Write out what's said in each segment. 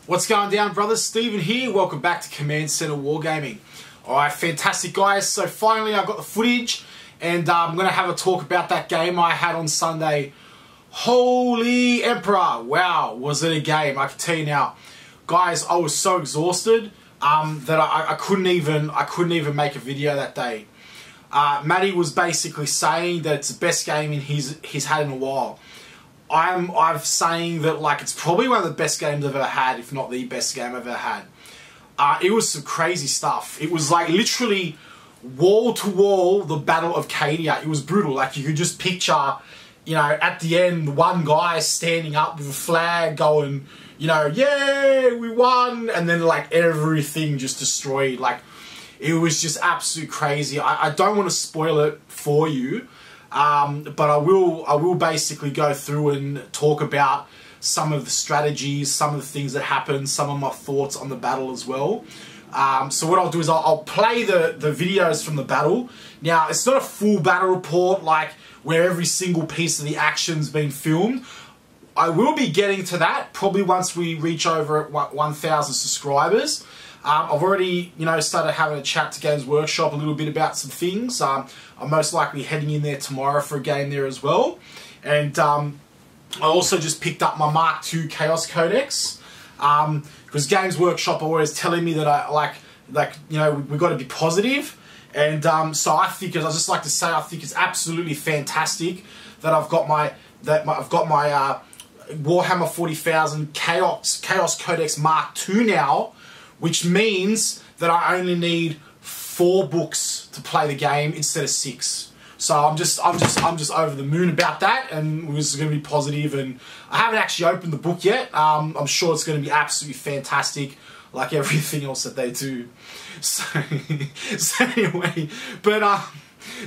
What's going down, brothers? Steven here. Welcome back to Command Centre Wargaming. Alright, fantastic guys. So finally I got the footage and I'm going to have a talk about that game I had on Sunday. Holy Emperor! Wow, was it a game? I can tell you now. Guys, I was so exhausted that I couldn't even make a video that day. Matty was basically saying that it's the best game he's had in a while. I'm saying that like it's probably one of the best games I've ever had, if not the best game I've ever had. It was some crazy stuff. It was like literally wall to wall the Battle of Cadia. It was brutal. Like you could just picture, you know, at the end one guy standing up with a flag going, you know, yeah, we won, and then like everything just destroyed. Like it was just absolute crazy. I don't want to spoil it for you. But I will basically go through and talk about some of the strategies, some of the things that happened, some of my thoughts on the battle as well. So what I'll do is I'll play the videos from the battle. Now, it's not a full battle report like where every single piece of the action's been filmed. I will be getting to that probably once we reach over 1,000 subscribers. I've already, you know, started having a chat to Games Workshop a little bit about some things. I'm most likely heading in there tomorrow for a game there as well. And I also just picked up my Mark II Chaos Codex. Because Games Workshop are always telling me that I like you know, we've got to be positive. And so I think, as I just like to say, I think it's absolutely fantastic that I've got my Warhammer 40,000 Chaos Codex Mark II now, which means that I only need 4 books to play the game instead of 6. So I'm just over the moon about that, and we're just going to be positive. And I haven't actually opened the book yet. I'm sure it's going to be absolutely fantastic, like everything else that they do. So, anyway, but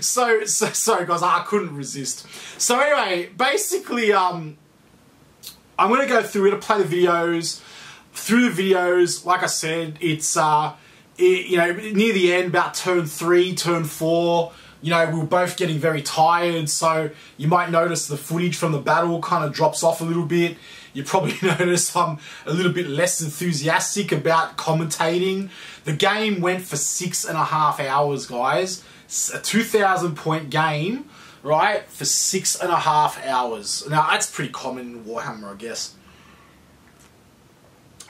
sorry guys, I couldn't resist. So anyway, basically, I'm going to go through it, play the videos. Through the videos, like I said, it's you know, near the end, about turn 3, turn 4, you know, we were both getting very tired, so you might notice the footage from the battle kind of drops off a little bit. You probably notice I'm a little bit less enthusiastic about commentating. The game went for 6.5 hours, guys. It's a 2,000 point game, right, for 6.5 hours. Now, that's pretty common in Warhammer, I guess.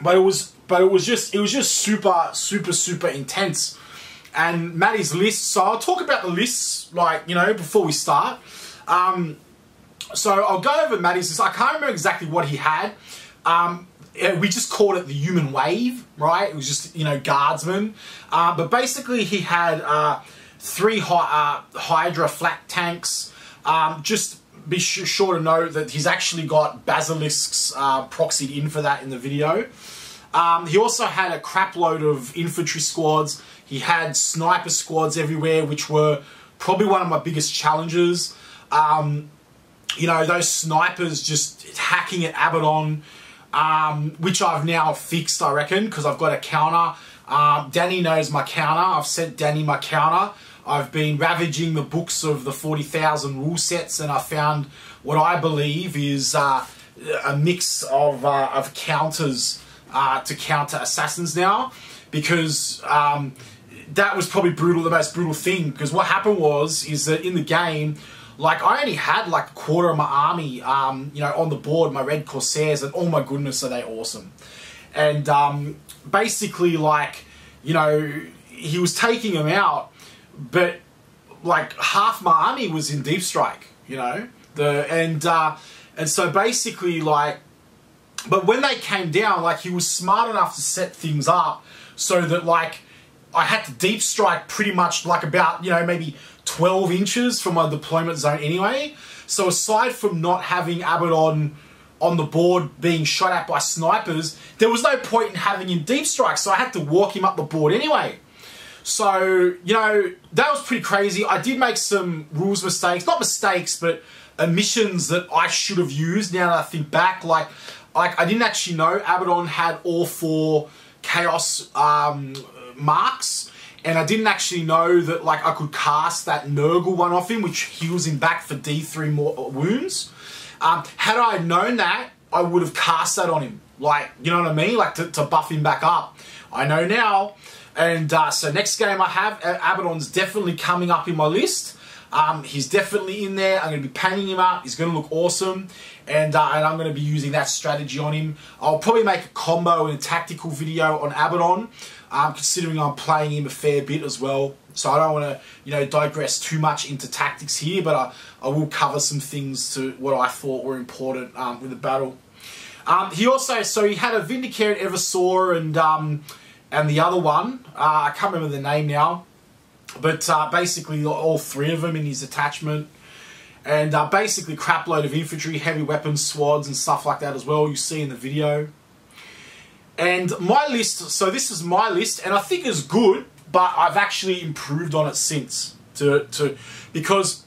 But it was just super intense. And Matty's list, so I'll talk about the lists, like, you know, before we start. So I'll go over Matty's list. I can't remember exactly what he had. We just called it the human wave, right? It was just, you know, guardsmen. But basically he had 3 Hydra flak tanks. Just be sure to note that he's actually got basilisks proxied in for that in the video. He also had a crap load of infantry squads. He had sniper squads everywhere, which were probably one of my biggest challenges. You know, those snipers just hacking at Abaddon, which I've now fixed, I reckon, because I've got a counter. Danny knows my counter. I've sent Danny my counter. I've been ravaging the books of the 40,000 rule sets, and I found what I believe is a mix of counters to counter assassins now, because that was probably brutal, the most brutal thing. Because what happened is that in the game, like I only had like a quarter of my army, you know, on the board, my Red Corsairs, and oh my goodness, are they awesome! And basically, like, you know, he was taking them out. But like half my army was in deep strike, you know, and so basically, like, but when they came down, like, he was smart enough to set things up so that, like, I had to deep strike pretty much like about, you know, maybe 12 inches from my deployment zone anyway. So aside from not having Abaddon on the board being shot at by snipers, there was no point in having him deep strike, so I had to walk him up the board anyway. So, you know, that was pretty crazy. I did make some rules mistakes. Not mistakes, but omissions that I should have used now that I think back. Like I didn't actually know Abaddon had all 4 Chaos marks. And I didn't actually know that, like, I could cast that Nurgle one off him, which heals him back for D3 more wounds. Had I known that, I would have cast that on him. Like, you know what I mean? Like to buff him back up. I know now. And so next game I have, Abaddon's definitely coming up in my list. He's definitely in there. I'm going to be painting him up. He's going to look awesome. And I'm going to be using that strategy on him. I'll probably make a combo and a tactical video on Abaddon, considering I'm playing him a fair bit as well. So I don't want to, you know, digress too much into tactics here, but I will cover some things to what I thought were important with the battle. He also, so he had a Vindicated Eversaw and the other one, I can't remember the name now, but basically all three of them in his attachment. And basically crap load of infantry, heavy weapons, swords and stuff like that as well, you see in the video. And my list, so this is my list, and I think it's good, but I've actually improved on it since. Because,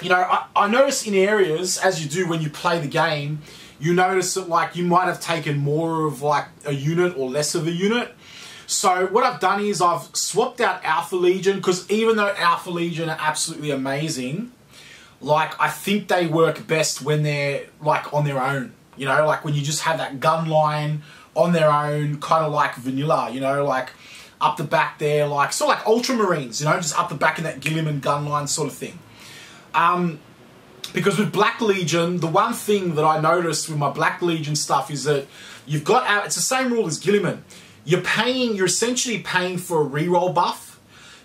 you know, I notice in areas, as you do when you play the game, you notice that like you might have taken more of like a unit or less of a unit. So what I've done is I've swapped out Alpha Legion, because even though Alpha Legion are absolutely amazing, like I think they work best when they're like on their own. You know, like when you just have that gun line on their own, kind of like vanilla, you know, like up the back there, like sort of like Ultramarines, you know, just up the back in that Gilliman gun line sort of thing. Because with Black Legion, the one thing that I noticed with my Black Legion stuff is that you've got, it's the same rule as Gilliman. You're essentially paying for a reroll buff.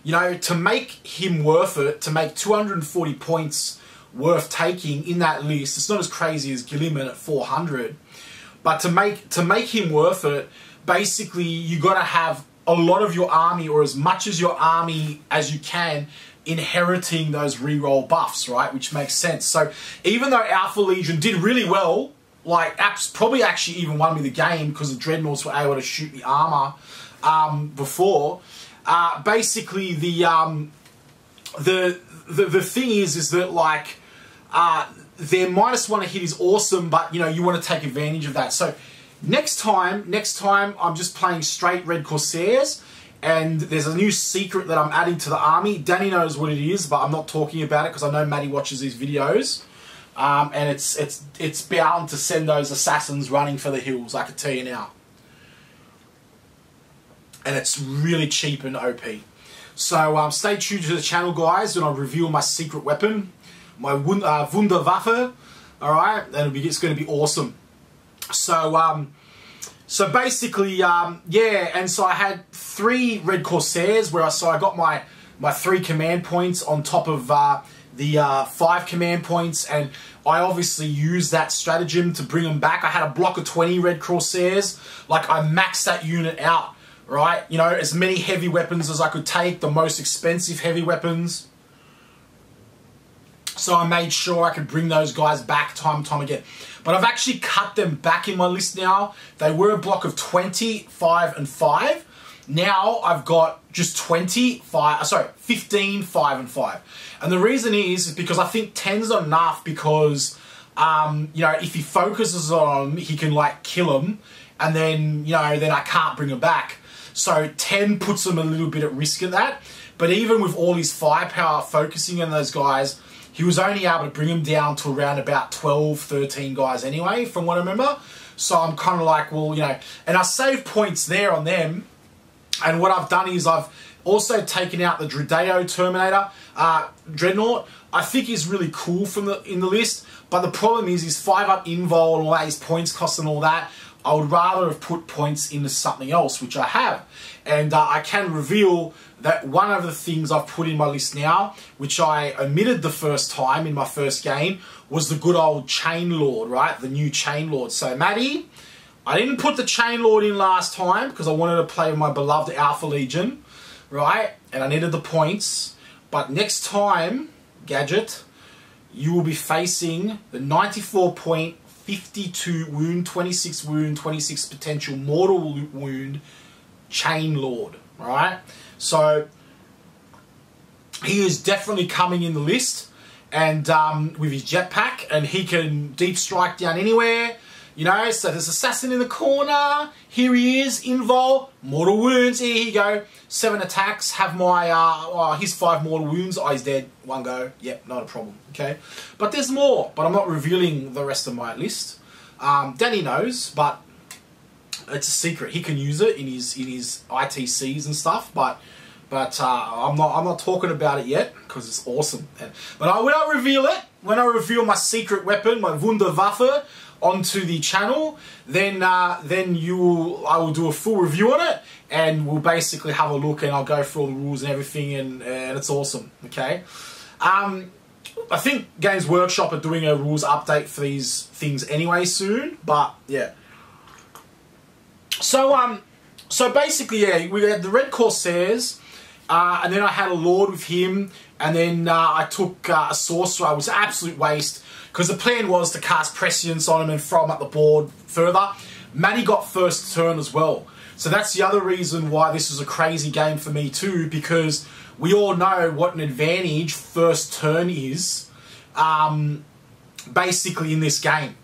You know, to make him worth it, to make 240 points worth taking in that list, it's not as crazy as Gilliman at 400. But to make him worth it, basically you got to have a lot of your army, or as much as your army as you can, inheriting those reroll buffs, right? Which makes sense. So even though Alpha Legion did really well, like probably actually even won me the game because the Dreadnoughts were able to shoot the armor before. Basically, the thing is that like their -1 to hit is awesome, but you know you want to take advantage of that. So next time I'm just playing straight Red Corsairs. And there's a new secret that I'm adding to the army. Danny knows what it is, but I'm not talking about it because I know Maddie watches these videos. And it's bound to send those assassins running for the hills, I can tell you now. And it's really cheap and OP. So stay tuned to the channel, guys, when I reveal my secret weapon, my Wunderwaffe. Alright, and it's going to be awesome. So basically, yeah, and so I had 3 Red Corsairs where I got my 3 command points on top of the 5 command points, and I obviously used that stratagem to bring them back. I had a block of 20 Red Corsairs, like I maxed that unit out, right? You know, as many heavy weapons as I could take, the most expensive heavy weapons. So I made sure I could bring those guys back time and time again. But I've actually cut them back in my list now. They were a block of 20, 5, and 5. Now I've got just 15, 5, and 5. And the reason is because I think 10's not enough because, you know, if he focuses on them, he can like kill them. And then, you know, then I can't bring them back. So 10 puts them a little bit at risk of that. But even with all his firepower focusing on those guys, he was only able to bring them down to around about 12, 13 guys anyway, from what I remember. So I'm kind of like, well, you know, and I saved points there on them. And what I've done is I've also taken out the Dredeo Terminator, Dreadnought. I think he's really cool in the list. But the problem is his 5-up invul and all that, his points cost and all that. I would rather have put points into something else, which I have. And I can reveal that one of the things I've put in my list now, which I omitted the first time in my first game, was the good old Chain Lord, right? The new Chain Lord. So, Maddie, I didn't put the Chain Lord in last time because I wanted to play with my beloved Alpha Legion, right? And I needed the points. But next time, Gadget, you will be facing the 94-point, 52 wound, 26 wound, 26 potential mortal wound Chain Lord, right? So he is definitely coming in the list, and with his jetpack, and he can deep strike down anywhere, you know. So there's assassin in the corner. Here he is, invul, mortal wounds. Here you go, 7 attacks. Have my his 5 mortal wounds. Oh, he's dead. 1 go. Yep, not a problem. Okay, but there's more. But I'm not revealing the rest of my list. Danny knows, but it's a secret. He can use it in his ITCs and stuff, but I'm not talking about it yet because it's awesome. But when I reveal it, when I reveal my secret weapon, my Wunderwaffe, onto the channel, then I will do a full review on it, and we'll basically have a look, and I'll go through all the rules and everything, and it's awesome. Okay. I think Games Workshop are doing a rules update for these things anyway soon, but yeah. So basically, yeah, we had the Red Corsairs, and then I had a Lord with him, and then I took a Sorcerer. It was an absolute waste, because the plan was to cast Prescience on him and throw him up the board further. Matty got first turn as well. So that's the other reason why this was a crazy game for me too, because we all know what an advantage first turn is, basically in this game.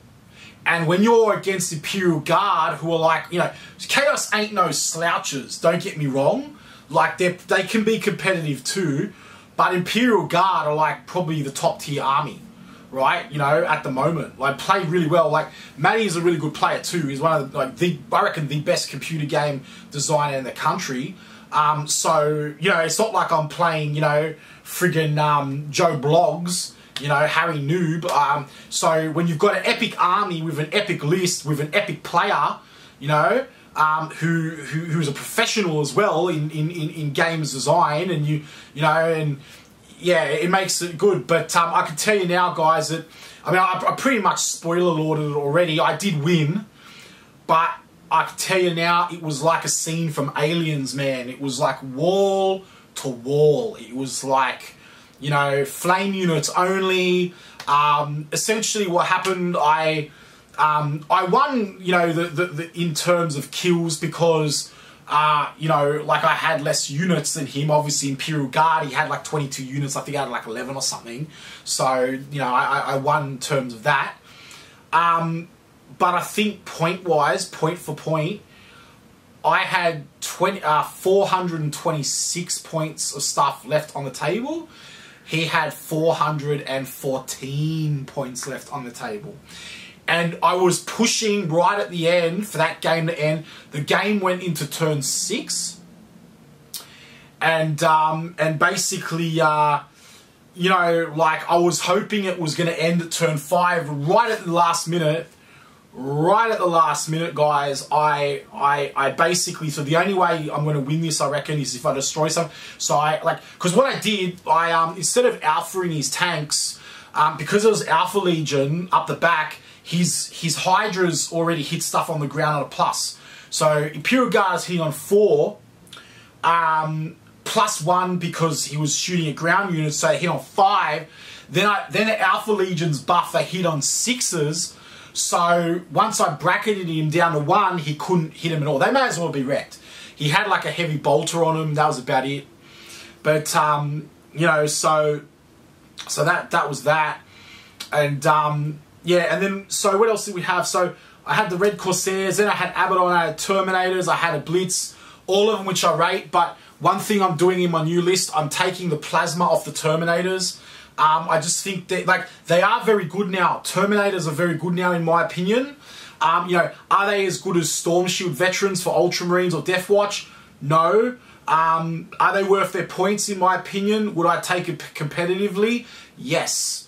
And when you're against Imperial Guard, who are like, you know, Chaos ain't no slouches, don't get me wrong. Like, they can be competitive too, but Imperial Guard are like probably the top tier army, right? You know, at the moment, like, play really well. Like, Matty is a really good player too. He's one of the, I reckon, the best computer game designer in the country. So, you know, it's not like I'm playing, you know, friggin' Joe Bloggs, you know, Harry Noob. So when you've got an epic army with an epic list, with an epic player, you know, who's a professional as well in games design, and you know, and yeah, it makes it good. But I can tell you now, guys, that, I mean, I pretty much spoiler alerted it already. I did win, but I can tell you now, it was like a scene from Aliens, man. It was like wall to wall. It was like, you know, flame units only. Essentially what happened, I won, you know, the in terms of kills, because, you know, like, I had less units than him. Obviously, Imperial Guard, he had like 22 units. I think I had like 11 or something. So, you know, I won in terms of that. But I think point-wise, point for point, I had 426 points of stuff left on the table. He had 414 points left on the table. And I was pushing right at the end for that game to end. The game went into turn 6. And basically, you know, like, I was hoping it was going to end at turn 5 right at the last minute. Right at the last minute, guys, I basically, so the only way I'm going to win this, I reckon, is if I destroy something. So because what I did, instead of alphaing his tanks, because it was Alpha Legion up the back, his Hydras already hit stuff on the ground at a plus. So Imperial Guard is hitting on 4, +1 because he was shooting at ground units, so he hit on 5. Then the Alpha Legion's buff, they hit on 6s. So once I bracketed him down to 1, he couldn't hit him at all. They may as well be wrecked. He had like a heavy bolter on him. That was about it. But you know, so that was that. And yeah, and then so what else did we have? So I had the Red Corsairs, then I had Abaddon, I had Terminators, I had a Blitz, all of them which I rate. But one thing I'm doing in my new list, I'm taking the plasma off the Terminators. I just think that, like, they are very good now. Terminators are very good now, in my opinion. You know, are they as good as Storm Shield veterans for Ultramarines or Death Watch? No. Are they worth their points, in my opinion? Would I take it competitively? Yes.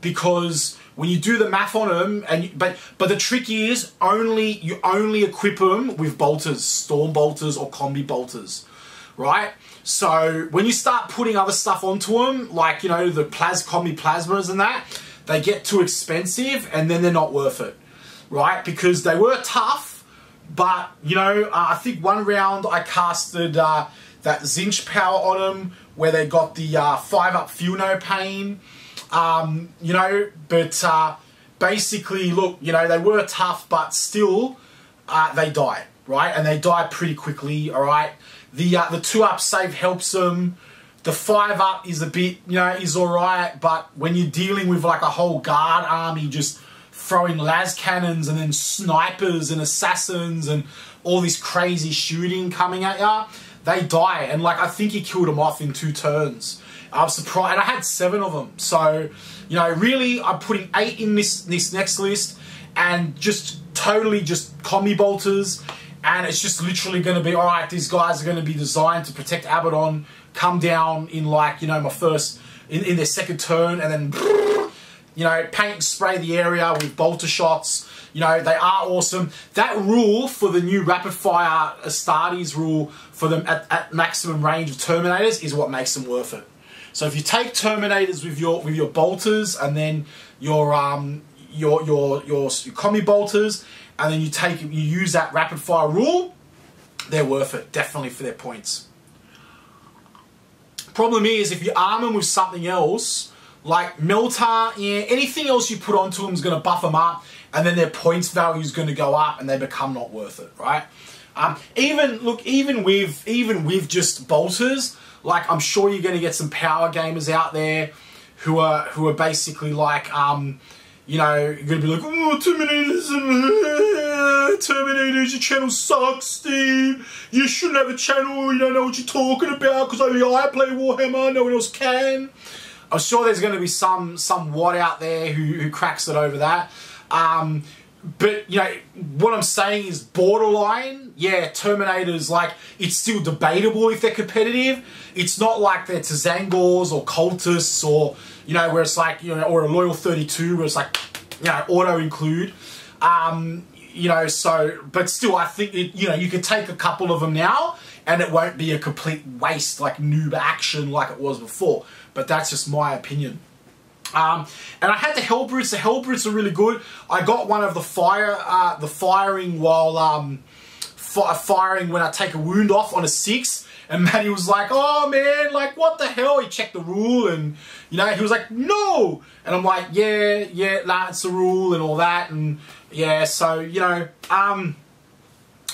Because when you do the math on them, but the trick is you only equip them with bolters, Storm Bolters or Combi Bolters, right? So when you start putting other stuff onto them, like, you know, the Combi Plasmas and that, they get too expensive, and then they're not worth it, right? Because they were tough, but, you know, I think one round I casted that Zinch power on them, where they got the 5-up Feel No Pain, you know, but basically, look, you know, they were tough, but still, they die, right? And they die pretty quickly, all right? The 2-up save helps them. The 5-up is a bit, you know, is alright, but when you're dealing with like a whole guard army just throwing las cannons and then snipers and assassins and all this crazy shooting coming at ya, they die. And like, I think he killed them off in 2 turns. I was surprised, and I had 7 of them. So, you know, really, I'm putting 8 in this next list. and just totally just combi bolters, and it's just literally going to be, all right, these guys are going to be designed to protect Abaddon, come down in like, you know, my first, in their second turn, and then, you know, paint and spray the area with bolter shots. You know, they are awesome. That rule for the new rapid fire Astartes rule for them at maximum range of Terminators is what makes them worth it. So if you take Terminators with your bolters, and then your combi bolters, and then you use that rapid fire rule, they're worth it, definitely, for their points. Problem is, if you arm them with something else, like Meltar, yeah, anything else you put onto them is going to buff them up, and then their points value is going to go up, and they become not worth it, right? Even with just bolters, like, I'm sure you're going to get some power gamers out there who are basically like, you know, you're going to be like, oh, Terminators, your channel sucks, Steve. You shouldn't have a channel. You don't know what you're talking about because only I play Warhammer. No one else can. I'm sure there's going to be some wad out there who cracks it over that. But, you know, what I'm saying is borderline. Yeah, Terminators, like, it's still debatable if they're competitive. It's not like they're Tzangors or Cultists, or, you know, where it's like, you know, or a Loyal 32 where it's like, you know, auto include. You know, so, but still, I think, you know, you could take a couple of them now and it won't be a complete waste, like noob action like it was before. But that's just my opinion. And I had the Hellbrutes. The Hellbrutes are really good. I got one of the firing while firing when I take a wound off on a 6. And Matty was like, oh man, like what the hell? He checked the rule, and you know, he was like, no. And I'm like, yeah, that's the rule and all that. And yeah, so, you know,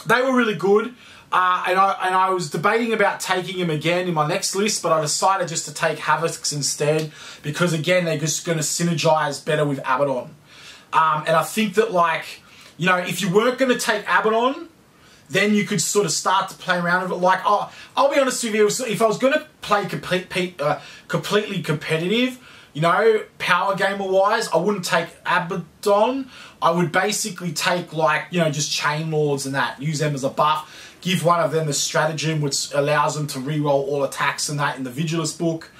they were really good. And I was debating about taking him again in my next list, but I decided just to take Havocs instead, because again, they're just going to synergize better with Abaddon. And I think that, like, you know, if you weren't going to take Abaddon, then you could sort of start to play around with it. Like, oh, I'll be honest with you, if I was going to play completely competitive, you know, power gamer wise, I wouldn't take Abaddon. I would basically take, like, you know, just Chain Lords and that, use them as a buff. Give one of them a stratagem which allows them to reroll all attacks and that in the Vigilus book.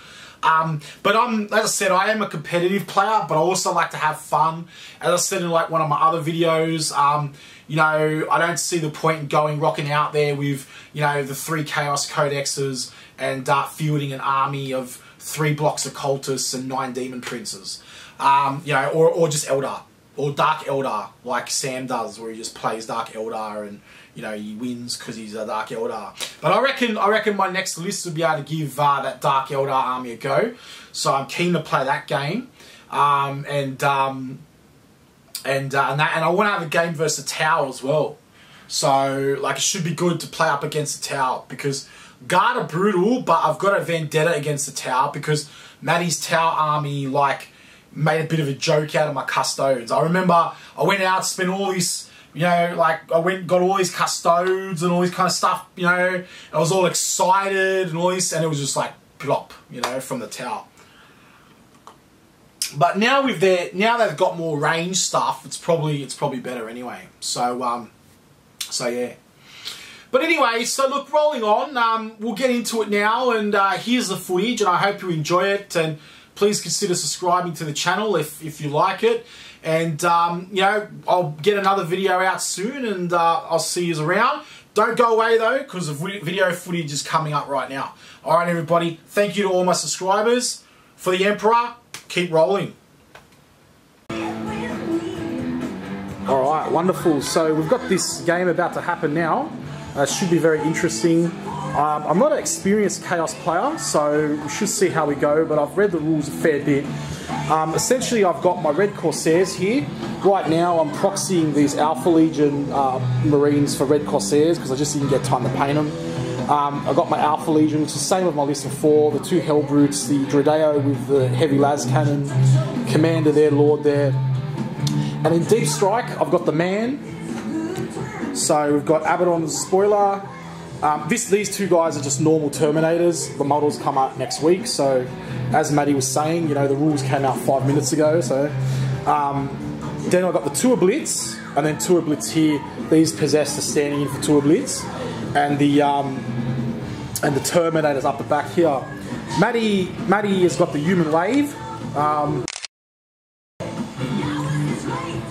But as I said, I am a competitive player, but I also like to have fun. As I said in like one of my other videos, you know, I don't see the point in rocking out there with, you know, the 3 Chaos Codexes and fielding an army of 3 blocks of Cultists and 9 Demon Princes. You know, or just Eldar. Or Dark Eldar, like Sam does, where he just plays Dark Eldar and, you know, he wins because he's a Dark Eldar. But I reckon my next list will be able to give that Dark Eldar army a go. So I'm keen to play that game. And I want to have a game versus a Tau as well. So, like, it should be good to play up against the Tau, because Guard are brutal, but I've got a vendetta against the Tau because Matty's Tau army, like, made a bit of a joke out of my Custodes. I remember I went out, spent all this, you know, like, I went and got all these Custodes and all this kind of stuff, you know, I was all excited and all this, and it was just like, plop, you know, from the Tau. But now now they've got more range stuff, it's probably better anyway. So, so yeah. But anyway, so look, rolling on, we'll get into it now, and here's the footage, and I hope you enjoy it, and please consider subscribing to the channel if you like it. And, you know, I'll get another video out soon, and I'll see you around. Don't go away, though, because the video footage is coming up right now. All right, everybody, thank you to all my subscribers. For the Emperor, keep rolling. All right, wonderful. So we've got this game about to happen now. Should be very interesting. I'm not an experienced Chaos player, so we should see how we go, but I've read the rules a fair bit. Essentially, I've got my Red Corsairs here. Right now, I'm proxying these Alpha Legion Marines for Red Corsairs, because I just didn't get time to paint them. I've got my Alpha Legion, which is the same with my list of 4, the 2 Hellbrutes, the Dredeo with the heavy las cannon, Commander there, Lord there. And in Deep Strike, I've got the Man. So we've got Abaddon's spoiler. These 2 guys are just normal Terminators. The models come out next week, so as Matty was saying, you know, the rules came out 5 minutes ago, so Then I've got the Tour Blitz, and then Tour Blitz here. These possess the standing in for Tour Blitz, and the Terminator's up the back here. Matty has got the Human Wave,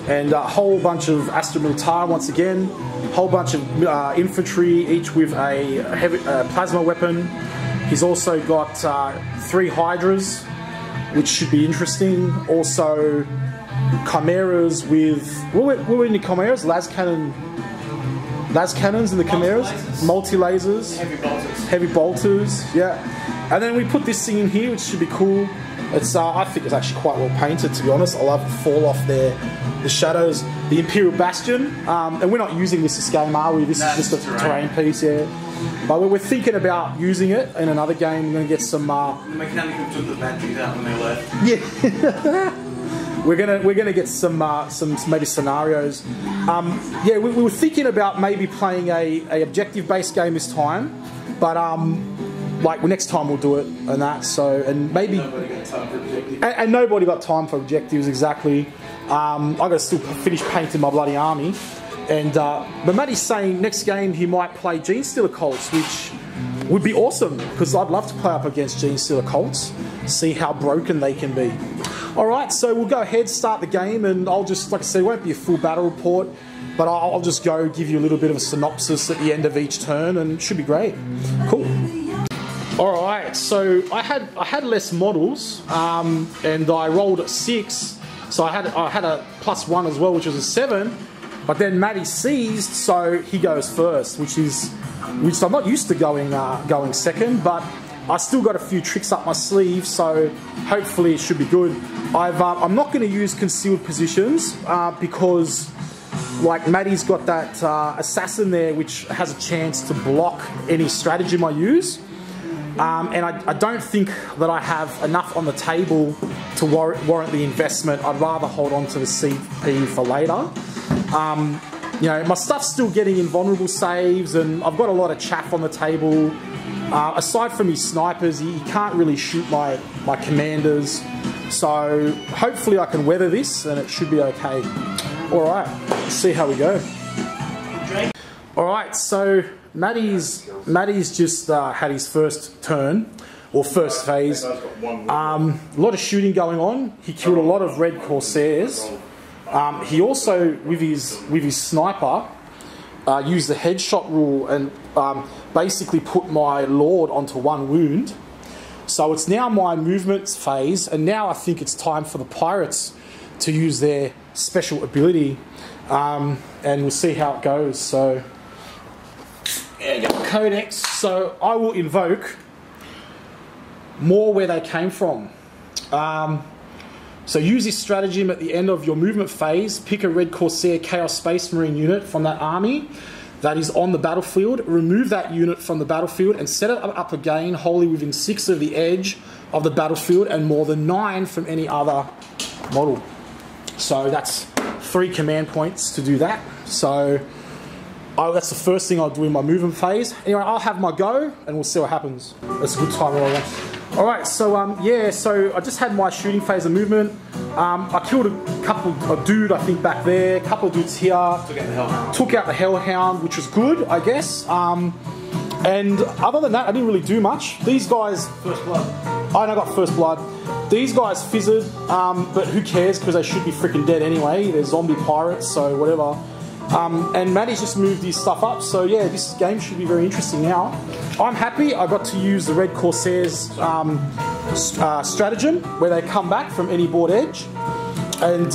and a whole bunch of Astra Militarum once again. A whole bunch of infantry, each with a heavy plasma weapon. He's also got 3 Hydras, which should be interesting. Also, Chimeras with... What were in the Chimeras? Las cannons in the Chimeras? Multi-lasers. Heavy bolters, yeah. And then we put this thing in here, which should be cool. It's I think it's actually quite well painted, to be honest. I love the fall off there, the shadows. The Imperial Bastion, and we're not using this game, are we? This is just a terrain piece, yeah. But we're thinking about using it in another game. We're going to get some... The mechanic took the batteries out when they left. Yeah. We're gonna get some maybe scenarios. Yeah, we were thinking about maybe playing a objective-based game this time, but like next time we'll do it and that. So and maybe nobody got time for objectives. And nobody got time for objectives exactly. I got to still finish painting my bloody army, and but Matty's saying next game he might play Gene Stealer Cults, which would be awesome because I'd love to play up against Gene Stealer Cults, see how broken they can be. Alright, so we'll go ahead, start the game, and I'll just, like I said, it won't be a full battle report, but I'll just go give you a little bit of a synopsis at the end of each turn, and it should be great. Cool. Alright, so I had less models, and I rolled a 6, so I had a +1 as well, which was a 7, but then Matty seized, so he goes first, which I'm not used to going second, but I still got a few tricks up my sleeve, so hopefully it should be good. I'm not going to use concealed positions because, like, Matty's got that assassin there, which has a chance to block any stratagem I use, and I don't think that I have enough on the table to warrant the investment. I'd rather hold on to the CP for later. You know, my stuff's still getting invulnerable saves, and I've got a lot of chaff on the table. Aside from his snipers, he can't really shoot my commanders. So hopefully I can weather this and it should be okay. Alright, let's see how we go. Alright, so Matty's just had his first turn, or first phase. A lot of shooting going on. He killed a lot of red Corsairs. He also, with his sniper, used the headshot rule and basically put my Lord onto 1 wound. So it's now my movements phase, and now I think it's time for the pirates to use their special ability, and we'll see how it goes. So, yeah, got the Codex. So I will invoke more where they came from. So use this stratagem at the end of your movement phase. Pick a Red Corsair Chaos Space Marine unit from that army that is on the battlefield. Remove that unit from the battlefield and set it up again wholly within 6 of the edge of the battlefield and more than 9 from any other model. So that's 3 command points to do that. So that's the first thing I'll do in my movement phase. Anyway, I'll have my go and we'll see what happens. It's a good time rolling. Alright, so yeah, so I just had my shooting phase of movement. I killed a dude, I think, back there, a couple of dudes here. Took out the Hellhound, which was good, I guess. And other than that, I didn't really do much. These guys... First blood. I got first blood. These guys fizzed, but who cares, because they should be freaking dead anyway. They're zombie pirates, so whatever. And Matty's just moved his stuff up, so yeah, this game should be very interesting now. I'm happy I got to use the Red Corsairs stratagem, where they come back from any board edge. And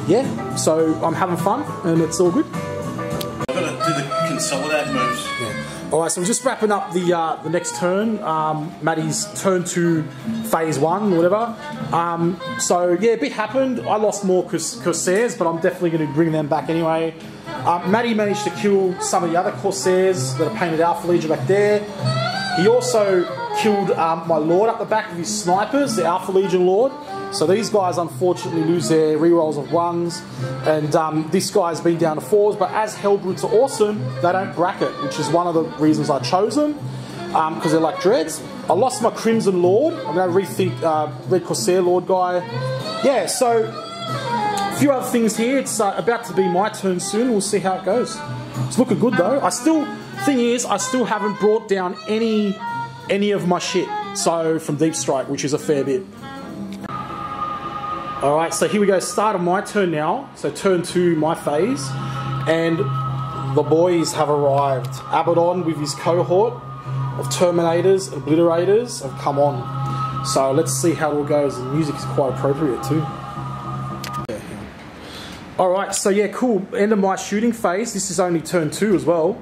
yeah, so I'm having fun, and it's all good. I've got to do the consolidate moves. Yeah. Alright, so we're just wrapping up the next turn. Matty's turn to phase 1, whatever. So yeah, a bit happened. I lost more Corsairs, but I'm definitely going to bring them back anyway. Matty managed to kill some of the other Corsairs that are painted Alpha Legion back there. He also killed my Lord up the back with his snipers, the Alpha Legion Lord. So these guys unfortunately lose their rerolls of 1s, and this guy's been down to 4s, but as Hellbrutes are awesome, they don't bracket, which is one of the reasons I chose them, because they're like dreads. I lost my Crimson Lord. I'm going to rethink Red Corsair Lord guy. Yeah, so few other things here. It's about to be my turn soon. We'll see how it goes. It's looking good though. Thing is, I still haven't brought down any of my shit. So from Deep Strike, which is a fair bit. All right, so here we go. Start of my turn now. So turn 2, my phase, and the boys have arrived. Abaddon with his cohort of Terminators and Obliterators have come on. So let's see how it all goes. The music is quite appropriate too. All right, so yeah, cool. End of my shooting phase. This is only turn 2 as well.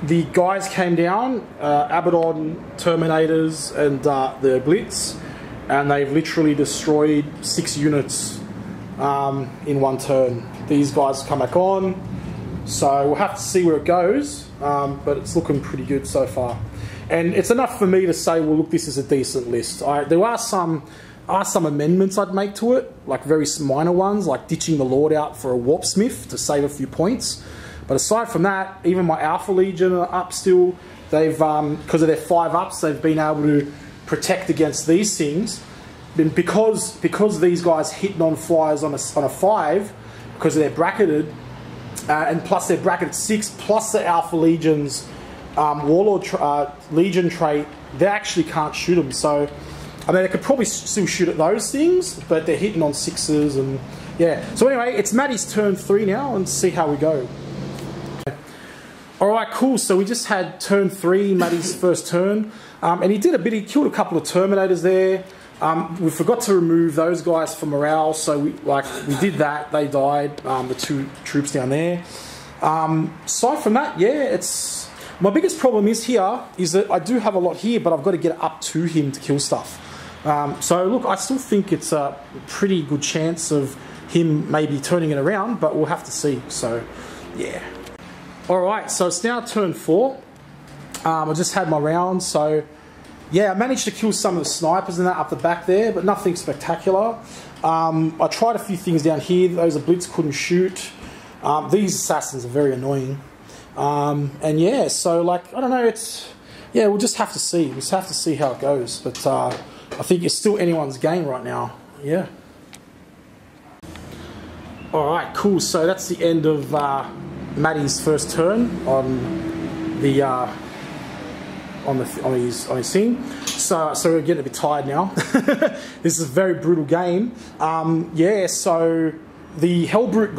The guys came down, Abaddon, Terminators, and the Blitz, and they've literally destroyed 6 units in one turn. These guys come back on, so we'll have to see where it goes, but it's looking pretty good so far. And it's enough for me to say, well, look, this is a decent list. There are some amendments I'd make to it, like very minor ones, like ditching the Lord out for a Warp Smith to save a few points. But aside from that, even my Alpha Legion are up still. They've, because of their 5-ups, they've been able to protect against these things. Then because these guys hit non-flyers on a 5, because they're bracketed, and plus they're bracketed 6, plus the Alpha Legion's Warlord Legion trait, they actually can't shoot them. So, I mean, they could probably still shoot at those things, but they're hitting on 6s and yeah. So anyway, it's Matty's turn 3 now, and see how we go. Alright, cool. So we just had turn 3, Matty's first turn. And he did a bit, he killed a couple of Terminators there. We forgot to remove those guys for morale, so we did that. They died, the 2 troops down there. Aside from that, yeah, my biggest problem is that I do have a lot here, but I've got to get up to him to kill stuff. So look, I still think it's a pretty good chance of him maybe turning it around, but we'll have to see. So, yeah. Alright, so it's now turn 4. I just had my round, so yeah, I managed to kill some of the snipers and that up the back there, but nothing spectacular. I tried a few things down here. Those Blitz couldn't shoot. These assassins are very annoying. And yeah, so like, I don't know, we'll just have to see. We'll just have to see how it goes. But I think it's still anyone's game right now. Yeah. Alright, cool. So that's the end of Matty's first turn on his thing. So we're getting a bit tired now. This is a very brutal game. Yeah, so the Hellbrute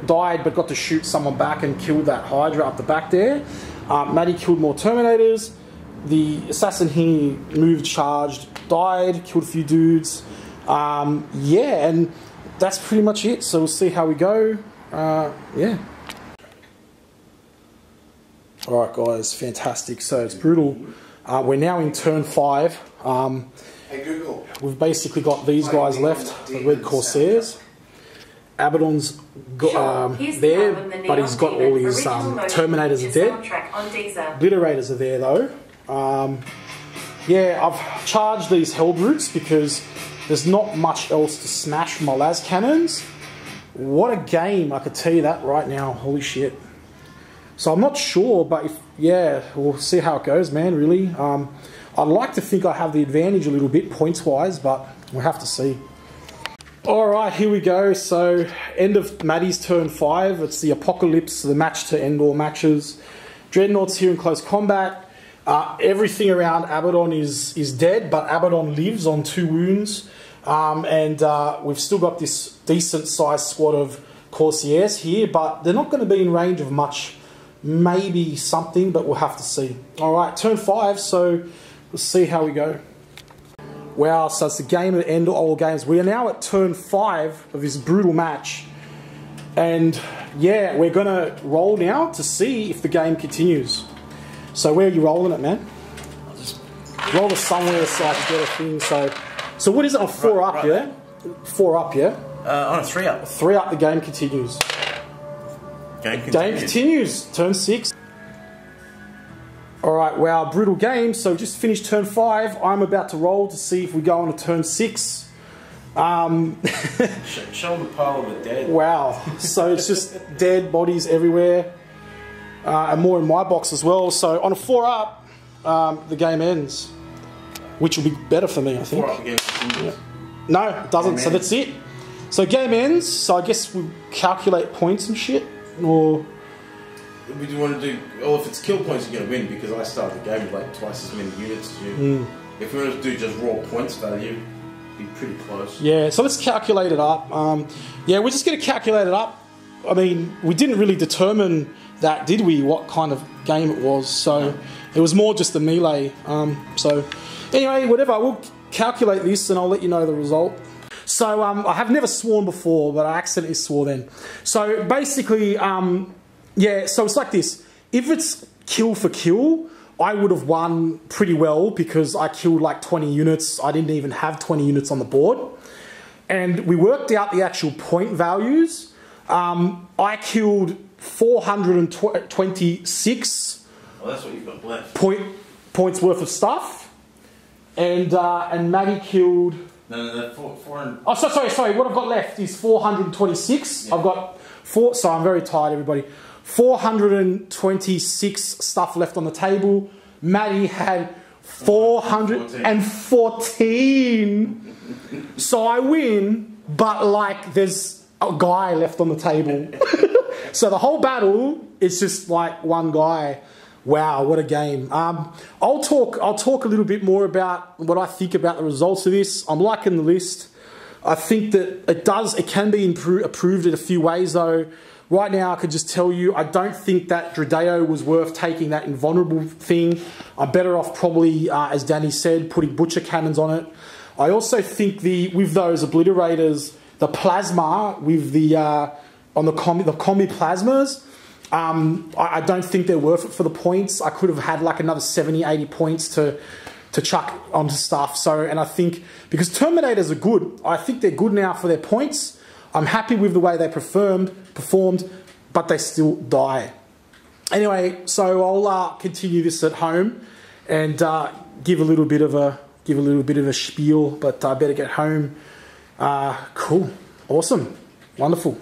died, but got to shoot someone back and killed that Hydra up the back there. Matty killed more Terminators. The assassin here moved, charged, died, killed a few dudes. Yeah, and that's pretty much it. So we'll see how we go. Yeah. Alright guys, fantastic. So it's brutal. We're now in turn 5. Hey Google. We've basically got these guys left, the Red Corsairs. Abaddon's there, but he's got all his Terminators are dead. Obliterators are there though. Yeah, I've charged these Hellbrutes because there's not much else to smash from my las cannons. What a game, I could tell you that right now. Holy shit. So I'm not sure, but yeah, we'll see how it goes, man, really. I'd like to think I have the advantage a little bit points-wise, but we'll have to see. Alright, here we go. So, end of Matty's turn 5. It's the Apocalypse, the match to end all matches. Dreadnoughts here in close combat. Everything around Abaddon is dead, but Abaddon lives on 2 wounds. And we've still got this decent-sized squad of Corsairs here, but they're not going to be in range of much. Maybe something, but we'll have to see. Alright, turn 5, so we'll see how we go. Wow, so it's the game at the end of all games. We are now at turn 5 of this brutal match. And yeah, we're going to roll now to see if the game continues. So where are you rolling it, man? I'll just roll it somewhere so I can get a thing. So what is it on 4 up, yeah? 4 up, yeah? On a 3 up. 3 up, the game continues. Game continues. Turn 6. Alright, wow, brutal game. So just finished turn 5. I'm about to roll to see if we go on to turn 6. Show the pile of the dead. Wow. So it's just dead bodies everywhere. And more in my box as well. So on a 4 up, the game ends. Which will be better for me, I think. 4 up, the game continues. No, it doesn't. So that's it. So game ends, so I guess we calculate points and shit, or... We do want to do... Well, if it's kill points, you're going to win, because I started the game with like twice as many units as you. If we want to do just raw points value, it'd be pretty close. Yeah, so let's calculate it up. Yeah, we're just going to calculate it up. I mean, we didn't really determine that, did we, what kind of game it was, so it was more just the melee. So anyway, whatever, we'll calculate this and I'll let you know the result. So I have never sworn before, but I accidentally swore then. So basically, yeah, so it's like this. If it's kill for kill, I would have won pretty well because I killed like 20 units. I didn't even have 20 units on the board. And we worked out the actual point values. I killed 426 Well, that's what you've got left. points worth of stuff. And Maddie killed... No, 400. Oh, sorry. What I've got left is 426. Yeah. I've got so I'm very tired, everybody. 426 stuff left on the table. Maddie had 414. So I win, but like there's a guy left on the table. So the whole battle is just like one guy. Wow, what a game. I'll talk a little bit more about what I think about the results of this. I'm liking the list. I think that it can be improved in a few ways though. Right now I could just tell you, I don't think that Dredeo was worth taking that invulnerable thing. I'm better off probably, as Danny said, putting butcher cannons on it. I also think with those obliterators, the plasma with the on the combi plasmas, I don't think they're worth it for the points. I could have had like another 70, 80 points to chuck onto stuff. So, and I think because Terminators are good, I think they're good now for their points. I'm happy with the way they performed, but they still die. Anyway, so I'll continue this at home and give a little bit of a spiel, but I better get home. Cool, awesome, wonderful.